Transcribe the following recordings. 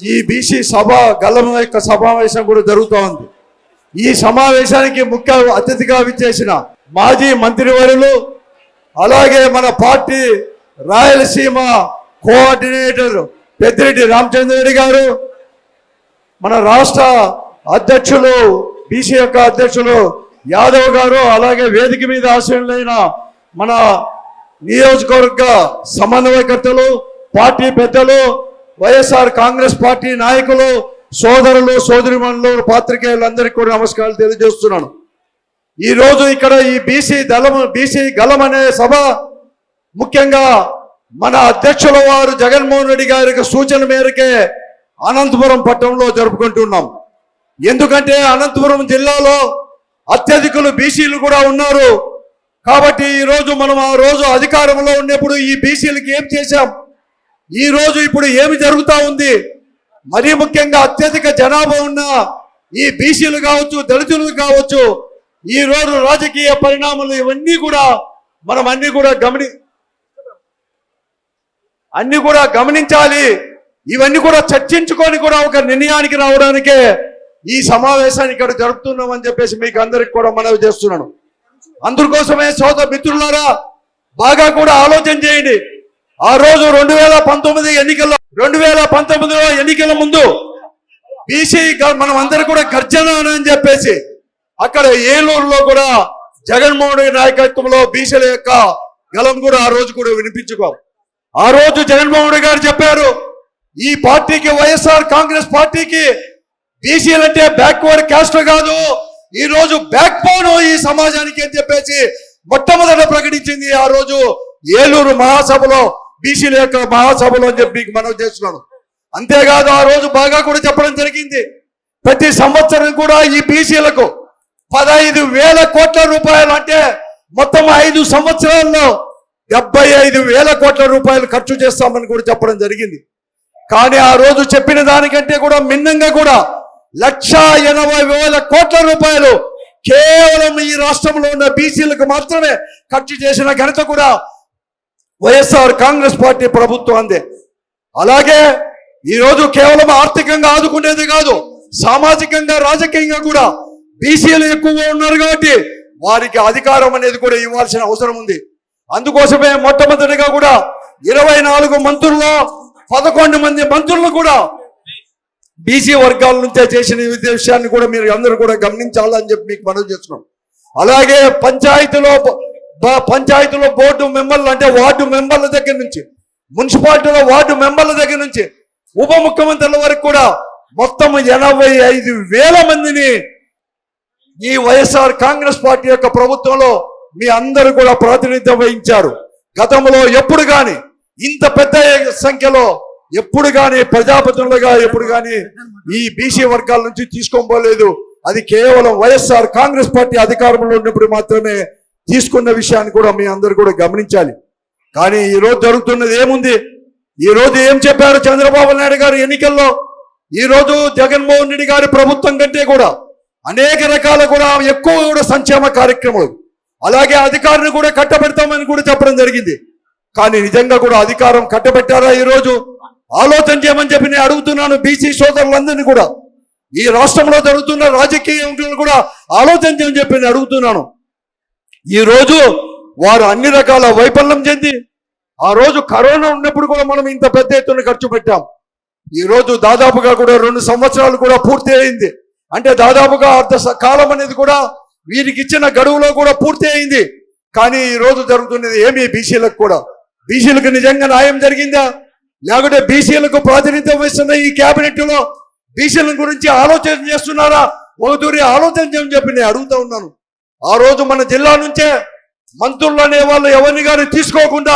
ఈ బీసీ సభ గలం యొక్క సమావేశం కూడా జరుగుతూ ఉంది. ఈ సమావేశానికి ముఖ్య అతిథిగా విచ్చేసిన మాజీ మంత్రివర్యులు, అలాగే మన పార్టీ రాయలసీమ కోఆర్డినేటర్ పెద్దిరెడ్డి రామచంద్రరెడ్డి గారు, మన రాష్ట్ర అధ్యక్షులు బీసీ యొక్క అధ్యక్షులు యాదవ్ గారు, అలాగే వేదిక మీద ఆశీనులైన మన నియోజకవర్గ సమన్వయకర్తలు, పార్టీ పెద్దలు, వైఎస్ఆర్ కాంగ్రెస్ పార్టీ నాయకులు, సోదరులు, సోదరిమణులు, పాత్రికేయులందరికీ కూడా నమస్కారాలు తెలియజేస్తున్నాను. ఈరోజు ఇక్కడ ఈ బీసీ గలం అనే సభ ముఖ్యంగా మన అధ్యక్షుల వారు జగన్మోహన్ రెడ్డి గారి సూచన మేరకే అనంతపురం పట్టణంలో జరుపుకుంటున్నాం. ఎందుకంటే అనంతపురం జిల్లాలో అత్యధికులు బీసీలు కూడా ఉన్నారు. కాబట్టి ఈరోజు మనం ఆ రోజు అధికారంలో ఉన్నప్పుడు ఈ బీసీలకి ఏం చేశాం, ఈ రోజు ఇప్పుడు ఏమి జరుగుతూ ఉంది, మరీ ముఖ్యంగా అత్యధిక జనాభా ఉన్న ఈ బీసీలు కావచ్చు, దళితులు కావచ్చు, ఈ రోజు రాజకీయ పరిణామాలు ఇవన్నీ కూడా మనం అన్ని కూడా గమనించాలి. ఇవన్నీ కూడా చర్చించుకొని కూడా ఒక నిర్ణయానికి రావడానికే ఈ సమావేశాన్ని ఇక్కడ జరుపుతున్నామని చెప్పేసి మీకు అందరికి కూడా మనవి చేస్తున్నాను. అందుకోసమే సోదర మిత్రులారా, బాగా కూడా ఆలోచన చేయండి. ఆ రోజు 2019 ఎన్నికల ముందు బీసీ మనం అందరూ కూడా గర్జన అని చెప్పేసి అక్కడ ఏలూరులో కూడా జగన్మోహన్ రెడ్డి నాయకత్వంలో బీసీల యొక్క గలం కూడా ఆ రోజు కూడా వినిపించుకో. ఆ రోజు జగన్మోహన్ రెడ్డి గారు చెప్పారు, ఈ పార్టీకి, వైఎస్ఆర్ కాంగ్రెస్ పార్టీకి బీసీలు అంటే బ్యాక్వర్డ్ క్యాస్ట్ కాదు, ఈ రోజు బ్యాక్ బోన్ ఈ సమాజానికి అని చెప్పేసి మొట్టమొదట ప్రకటించింది ఆ రోజు ఏలూరు మహాసభలో, బీసీల యొక్క మహాసభలో అని చెప్పి మనం చేస్తున్నాను. అంతేకాదు ఆ రోజు బాగా కూడా చెప్పడం జరిగింది, ప్రతి సంవత్సరం కూడా ఈ బీసీలకు 15,000 కోట్ల రూపాయలు, అంటే మొత్తం 5 సంవత్సరాల్లో 75,000 కోట్ల రూపాయలు ఖర్చు చేస్తామని కూడా చెప్పడం జరిగింది. కానీ ఆ రోజు చెప్పిన దానికంటే కూడా మిన్నంగా కూడా 1,80,000 కోట్ల రూపాయలు కేవలం ఈ రాష్ట్రంలో ఉన్న బీసీలకు మాత్రమే ఖర్చు చేసిన ఘనత కూడా వైఎస్ఆర్ కాంగ్రెస్ పార్టీ ప్రభుత్వం అందే. అలాగే ఈరోజు కేవలం ఆర్థికంగా ఆదుకునేది కాదు, సామాజికంగా, రాజకీయంగా కూడా బీసీలు ఎక్కువగా ఉన్నారు కాబట్టి వారికి అధికారం అనేది కూడా ఇవ్వాల్సిన అవసరం ఉంది. అందుకోసమే మొట్టమొదటిగా కూడా 24 మంత్రుల్లో 11 మంది మంత్రులను కూడా బీసీ వర్గాల నుంచే చేసిన విషయాన్ని కూడా మీరు అందరూ కూడా గమనించాలని చెప్పి మీకు మనవి చేస్తున్నాం. అలాగే పంచాయతీలో బోర్డు మెంబర్లు, అంటే వార్డు మెంబర్ల దగ్గర నుంచి, మున్సిపాలిటీలో వార్డు మెంబర్ల దగ్గర నుంచి ఉప ముఖ్యమంత్రుల వరకు కూడా మొత్తం 85,000 మందిని ఈ వైఎస్ఆర్ కాంగ్రెస్ పార్టీ యొక్క ప్రభుత్వంలో మీ అందరూ కూడా ప్రాతినిధ్యం వహించారు. గతంలో ఎప్పుడు కానీ ఇంత పెద్ద సంఖ్యలో ఎప్పుడు కానీ ప్రజాప్రతినిధులుగా ఎప్పుడు కానీ ఈ బీసీ వర్గాల నుంచి తీసుకోబోలేదు. అది కేవలం వైఎస్ఆర్ కాంగ్రెస్ పార్టీ అధికారంలో ఉన్నప్పుడు మాత్రమే తీసుకున్న విషయాన్ని కూడా మీ అందరూ కూడా గమనించాలి. కానీ ఈ రోజు జరుగుతున్నది ఏముంది, ఈ రోజు ఏం చెప్పారు చంద్రబాబు నాయుడు గారు ఎన్నికల్లో, ఈ రోజు జగన్మోహన్ రెడ్డి గారి ప్రభుత్వం కంటే కూడా అనేక రకాల కూడా ఎక్కువ కూడా సంక్షేమ కార్యక్రమాలు, అలాగే అధికారిని కూడా కట్టబెడతామని కూడా చెప్పడం జరిగింది. కానీ నిజంగా కూడా అధికారం కట్టబెట్టారా? ఈరోజు ఆలోచన చేయమని చెప్పి నేను అడుగుతున్నాను బీసీ సోదరులందరినీ కూడా. ఈ రాష్ట్రంలో జరుగుతున్న రాజకీయ కూడా ఆలోచన చేయమని చెప్పి నేను అడుగుతున్నాను. ఈ రోజు వారు అన్ని రకాల వైఫల్యం చెంది, ఆ రోజు కరోనా ఉన్నప్పుడు కూడా మనం ఇంత పెద్ద ఎత్తున ఖర్చు పెట్టాం. ఈ రోజు దాదాపుగా కూడా 2 సంవత్సరాలు కూడా పూర్తి అయింది. అంటే దాదాపుగా అర్ధ కాలం అనేది కూడా వీరికి ఇచ్చిన గడువులో కూడా పూర్తి అయింది. కానీ ఈ రోజు జరుగుతున్నది ఏమి, బీసీలకు నిజంగా న్యాయం జరిగిందా, లేకుంటే బీసీలకు ప్రాతినిధ్యం వహిస్తున్న ఈ క్యాబినెట్ లో బీసీల గురించి ఆలోచన చేస్తున్నారా? ఒకదూరి ఆలోచన చేయమని చెప్పి నేను అడుగుతా ఉన్నాను. ఆ రోజు మన జిల్లా నుంచే మంత్రులు అనే వాళ్ళు ఎవరిని కానీ తీసుకోకుండా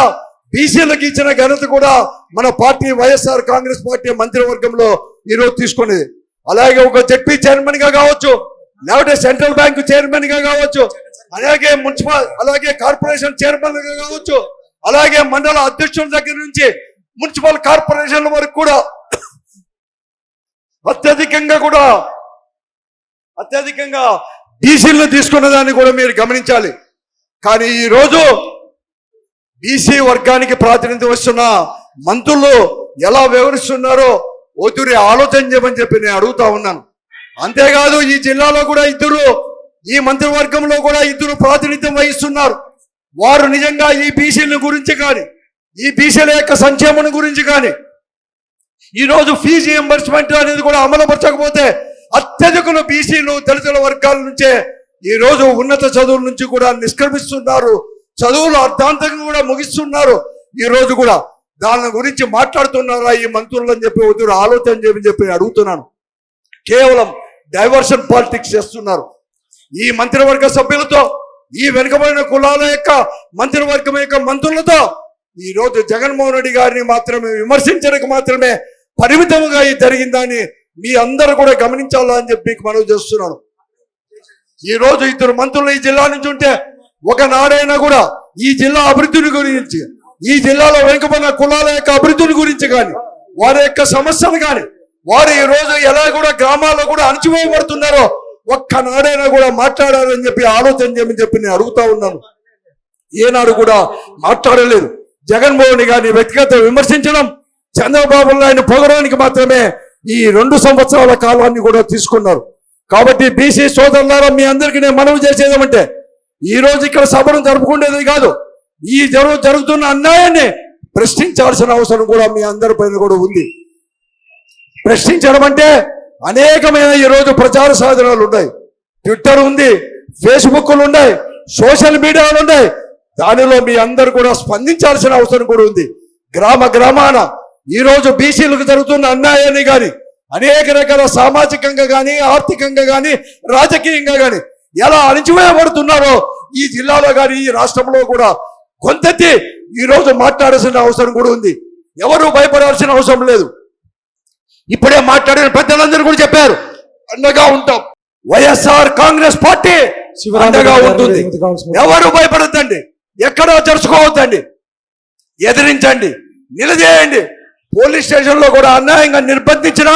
బీసీలకు ఇచ్చిన ఘనత కూడా మన పార్టీ వైఎస్ఆర్ కాంగ్రెస్ పార్టీ మంత్రివర్గంలో ఈరోజు తీసుకునేది. అలాగే ఒక జెడ్పీ చైర్మన్ గా కావచ్చు, లేకపోతే సెంట్రల్ బ్యాంకు చైర్మన్ గా కావచ్చు, అలాగే అలాగే కార్పొరేషన్ చైర్మన్ గా కావచ్చు, అలాగే మండల అధ్యక్షుల దగ్గర నుంచి మున్సిపల్ కార్పొరేషన్ల వరకు కూడా అత్యధికంగా బీసీలను తీసుకున్న దాన్ని కూడా మీరు గమనించాలి. కానీ ఈ రోజు బీసీ వర్గానికి ప్రాతినిధ్యం వస్తున్న మంత్రులు ఎలా వ్యవహరిస్తున్నారో ఒత్తిడి ఆలోచన చేయమని చెప్పి నేను అడుగుతా ఉన్నాను. అంతేకాదు ఈ జిల్లాలో కూడా ఇద్దరు, ఈ మంత్రివర్గంలో కూడా ఇద్దరు ప్రాతినిధ్యం వహిస్తున్నారు. వారు నిజంగా ఈ బీసీల గురించి కానీ, ఈ బీసీల యొక్క సంక్షేమం గురించి కానీ, ఈరోజు ఫీజు రియంబర్స్మెంట్ అనేది కూడా అమలుపరచకపోతే అత్యధికులు బీసీలు దళితుల వర్గాల నుంచే ఈరోజు ఉన్నత చదువుల నుంచి కూడా నిష్క్రమిస్తున్నారు, చదువులు అర్ధాంతంగా కూడా ముగిస్తున్నారు. ఈ రోజు కూడా దాని గురించి మాట్లాడుతున్నారా ఈ మంత్రులు అని చెప్పి వద్దు ఆలోచన చేయమని చెప్పి అడుగుతున్నాను. కేవలం డైవర్షన్ పాలిటిక్స్ చేస్తున్నారు. ఈ మంత్రివర్గ సభ్యులతో, ఈ వెనుకబడిన కులాల యొక్క మంత్రివర్గం యొక్క మంత్రులతో ఈ రోజు జగన్మోహన్ రెడ్డి గారిని మాత్రమే విమర్శించడానికి మాత్రమే పరిమితంగా ఇది జరిగిందని మీ అందరూ కూడా గమనించాలా అని చెప్పి మనవి చేస్తున్నాను. ఈ రోజు ఇద్దరు మంత్రులు ఈ జిల్లా నుంచి ఉంటే ఒకనాడైనా కూడా ఈ జిల్లా అభివృద్ధిని గురించి, ఈ జిల్లాలో వెనుకబడిన కులాల యొక్క అభివృద్ధిని గురించి కానీ, వారి యొక్క సమస్యలు కానీ, వారు ఈ రోజు ఎలా కూడా గ్రామాల్లో కూడా అణచివేయబడుతున్నారో ఒక్కనాడైనా కూడా మాట్లాడారని చెప్పి ఆలోచన చేయమని చెప్పి నేను అడుగుతా ఉన్నాను. ఏనాడు కూడా మాట్లాడలేదు. జగన్మోహన్ గారిని వ్యక్తిగత విమర్శించడం, చంద్రబాబు నాయుడు పొగడానికి మాత్రమే ఈ 2 సంవత్సరాల కాలాన్ని కూడా తీసుకున్నారు. కాబట్టి బీసీ సోదరులారా, మీ అందరికీ నేను మనవి చేసేదేమంటే, ఈ రోజు ఇక్కడ సభను జరుపుకునేది కాదు, ఈ జరుగుతున్న అన్యాయాన్ని ప్రశ్నించాల్సిన అవసరం కూడా మీ అందరిపైన కూడా ఉంది. ప్రశ్నించడం అంటే అనేకమైన ఈరోజు ప్రచార సాధనాలు ఉన్నాయి. ట్విట్టర్ ఉంది, ఫేస్బుక్లు ఉన్నాయి, సోషల్ మీడియాలు ఉన్నాయి. దానిలో మీ అందరు కూడా స్పందించాల్సిన అవసరం కూడా ఉంది. గ్రామాన ఈరోజు బీసీలకు జరుగుతున్న అన్యాయాన్ని కానీ, అనేక రకాల సామాజికంగా కానీ, ఆర్థికంగా కానీ, రాజకీయంగా కానీ ఎలా అణిచివేయబడుతున్నారో ఈ జిల్లాలో కానీ, ఈ రాష్ట్రంలో కూడా కొంతెత్తి ఈరోజు మాట్లాడాల్సిన అవసరం కూడా ఉంది. ఎవరు భయపడాల్సిన అవసరం లేదు. ఇప్పుడే మాట్లాడిన పెద్దలందరూ కూడా చెప్పారు, అండగా ఉంటాం. వైఎస్ఆర్ కాంగ్రెస్ పార్టీ అండగా ఉంటుంది. ఎవరు భయపడద్దండి, ఎక్కడో జరుచుకోవద్దండి, ఎదిరించండి, నిలదీయండి. పోలీస్ స్టేషన్లో కూడా అన్యాయంగా నిర్బంధించినా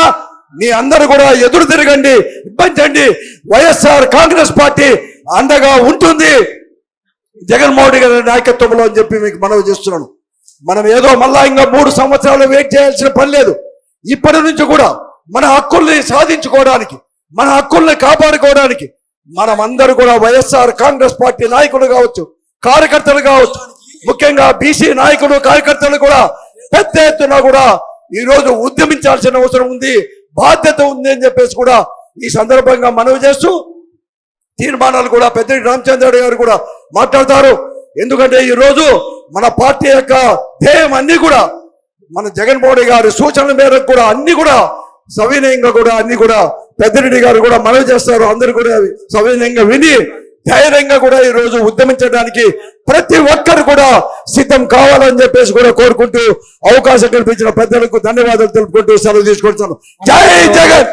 మీ అందరూ కూడా ఎదురు తిరగండి, ఇబ్బంది. వైఎస్ఆర్ కాంగ్రెస్ పార్టీ అండగా ఉంటుంది జగన్మోహన్ గారి నాయకత్వంలో అని చెప్పి మీకు మనవి చేస్తున్నాను. మనం ఏదో మళ్ళా ఇంకా 3 సంవత్సరాలు వెయిట్ చేయాల్సిన పని లేదు. ఇప్పటి నుంచి కూడా మన హక్కుల్ని సాధించుకోవడానికి, మన హక్కుల్ని కాపాడుకోవడానికి మనమందరూ కూడా వైఎస్ఆర్ కాంగ్రెస్ పార్టీ నాయకులు కావచ్చు, కార్యకర్తలు కావచ్చు, ముఖ్యంగా బీసీ నాయకులు కార్యకర్తలు కూడా పెద్ద ఎత్తున కూడా ఈ రోజు ఉద్యమించాల్సిన అవసరం ఉంది, బాధ్యత ఉంది అని చెప్పేసి కూడా ఈ సందర్భంగా మనవి చేస్తూ తీర్మానాలు కూడా పెద్దిరెడ్డి రామచంద్రరావు గారు కూడా మాట్లాడతారు. ఎందుకంటే ఈ రోజు మన పార్టీ యొక్క ధ్యేయం అన్ని కూడా మన జగన్మోహన్ గారి సూచనల మేరకు కూడా అన్ని కూడా సవినయంగా కూడా అన్ని కూడా పెద్దిరెడ్డి గారు కూడా మనవి చేస్తారు. అందరూ కూడా సవినయంగా విని ధైర్యంగా కూడా ఈ రోజు ఉద్యమించడానికి ప్రతి ఒక్కరు కూడా సిద్ధం కావాలని చెప్పేసి కూడా కోరుకుంటూ అవకాశం కల్పించిన పెద్దలకు ధన్యవాదాలు తెలుపుకుంటూ సెలవు తీసుకుంటున్నాను. జై జగన్.